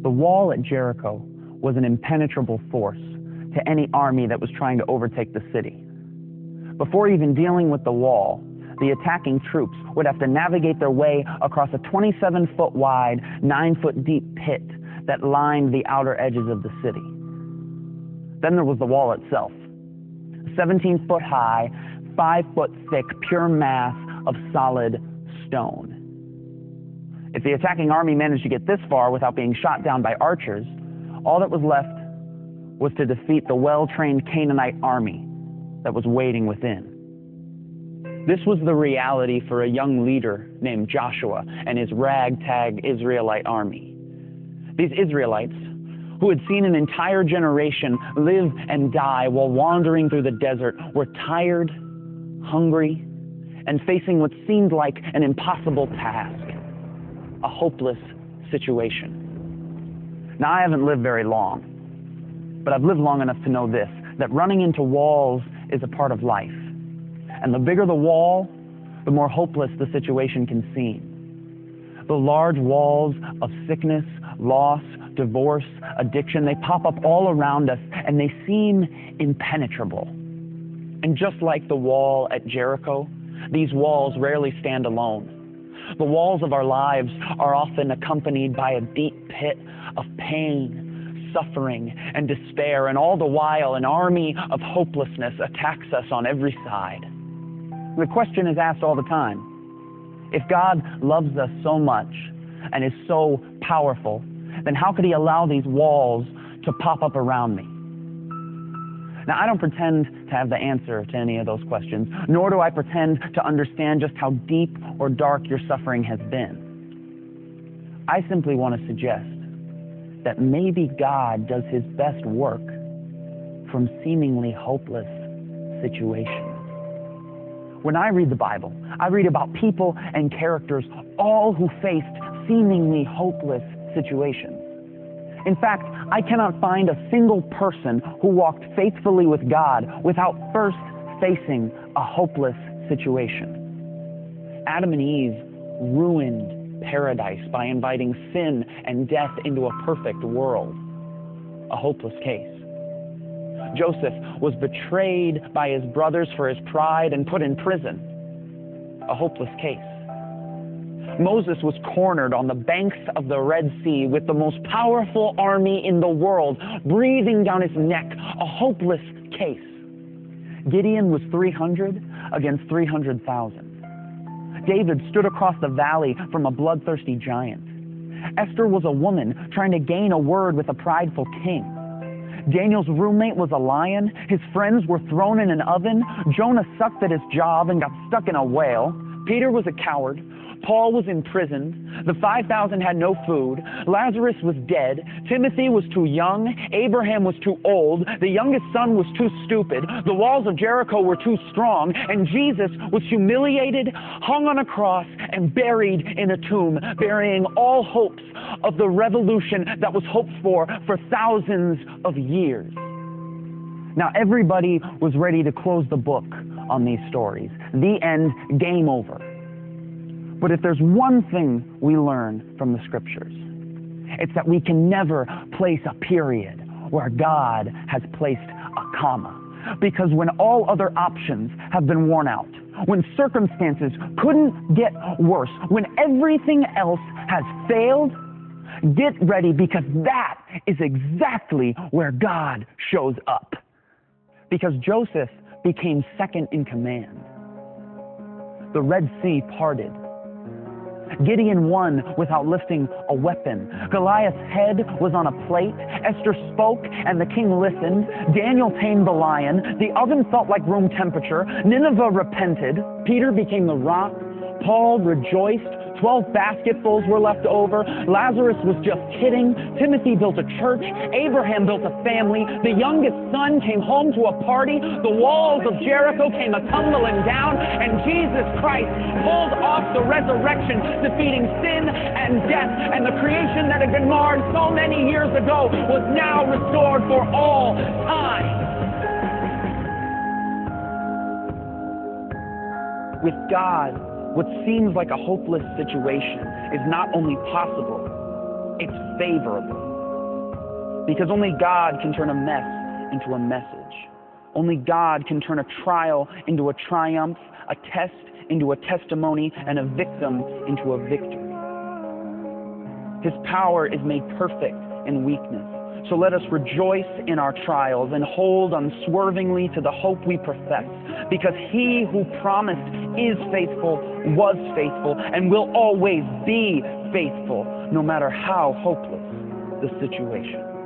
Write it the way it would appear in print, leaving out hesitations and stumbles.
The wall at Jericho was an impenetrable force to any army that was trying to overtake the city. Before even dealing with the wall, the attacking troops would have to navigate their way across a 27-foot wide, 9-foot deep pit that lined the outer edges of the city. Then there was the wall itself, a 17-foot high, 5-foot thick, pure mass of solid stone. If the attacking army managed to get this far without being shot down by archers, all that was left was to defeat the well-trained Canaanite army that was waiting within. This was the reality for a young leader named Joshua and his ragtag Israelite army. These Israelites, who had seen an entire generation live and die while wandering through the desert, were tired, hungry, and facing what seemed like an impossible task, a hopeless situation. Now, I haven't lived very long, but I've lived long enough to know this, that running into walls is a part of life. And the bigger the wall, the more hopeless the situation can seem. The large walls of sickness, loss, divorce, addiction, they pop up all around us and they seem impenetrable. And just like the wall at Jericho, these walls rarely stand alone. The walls of our lives are often accompanied by a deep pit of pain, suffering, and despair, and all the while an army of hopelessness attacks us on every side. The question is asked all the time, if God loves us so much and is so powerful, then how could he allow these walls to pop up around me? Now, I don't pretend to have the answer to any of those questions, nor do I pretend to understand just how deep or dark your suffering has been. I simply want to suggest that maybe God does his best work from seemingly hopeless situations. When I read the Bible, I read about people and characters, all who faced seemingly hopeless situations. In fact, I cannot find a single person who walked faithfully with God without first facing a hopeless situation. Adam and Eve ruined paradise by inviting sin and death into a perfect world. A hopeless case. Joseph was betrayed by his brothers for his pride and put in prison. A hopeless case. Moses was cornered on the banks of the Red Sea with the most powerful army in the world breathing down his neck. A hopeless case. Gideon was 300 against 300,000. David stood across the valley from a bloodthirsty giant. Esther was a woman trying to gain a word with a prideful king. Daniel's roommate was a lion. His friends were thrown in an oven. Jonah sucked at his job and got stuck in a whale. Peter was a coward. Paul was imprisoned. The 5,000 had no food. Lazarus was dead. Timothy was too young. Abraham was too old. The youngest son was too stupid. The walls of Jericho were too strong. And Jesus was humiliated, hung on a cross, and buried in a tomb, burying all hopes of the revolution that was hoped for thousands of years. Now, everybody was ready to close the book on these stories. The end, game over. But if there's one thing we learn from the scriptures, it's that we can never place a period where God has placed a comma. Because when all other options have been worn out, when circumstances couldn't get worse, when everything else has failed, get ready, because that is exactly where God shows up. Because Joseph became second in command. The Red Sea parted. Gideon won without lifting a weapon. Goliath's head was on a plate. Esther spoke and the king listened. Daniel tamed the lion. The oven felt like room temperature. Nineveh repented. Peter became the rock. Paul rejoiced. 12 basketfuls were left over. Lazarus was just kidding. Timothy built a church. Abraham built a family. The youngest son came home to a party. The walls of Jericho came a-tumbling down. And Jesus Christ pulled off the resurrection, defeating sin and death. And the creation that had been marred so many years ago was now restored for all time. With God, what seems like a hopeless situation is not only possible, it's favorable. Because only God can turn a mess into a message. Only God can turn a trial into a triumph, a test into a testimony, and a victim into a victory. His power is made perfect in weakness. So let us rejoice in our trials and hold unswervingly to the hope we profess, because he who promised is faithful, was faithful, and will always be faithful, no matter how hopeless the situation.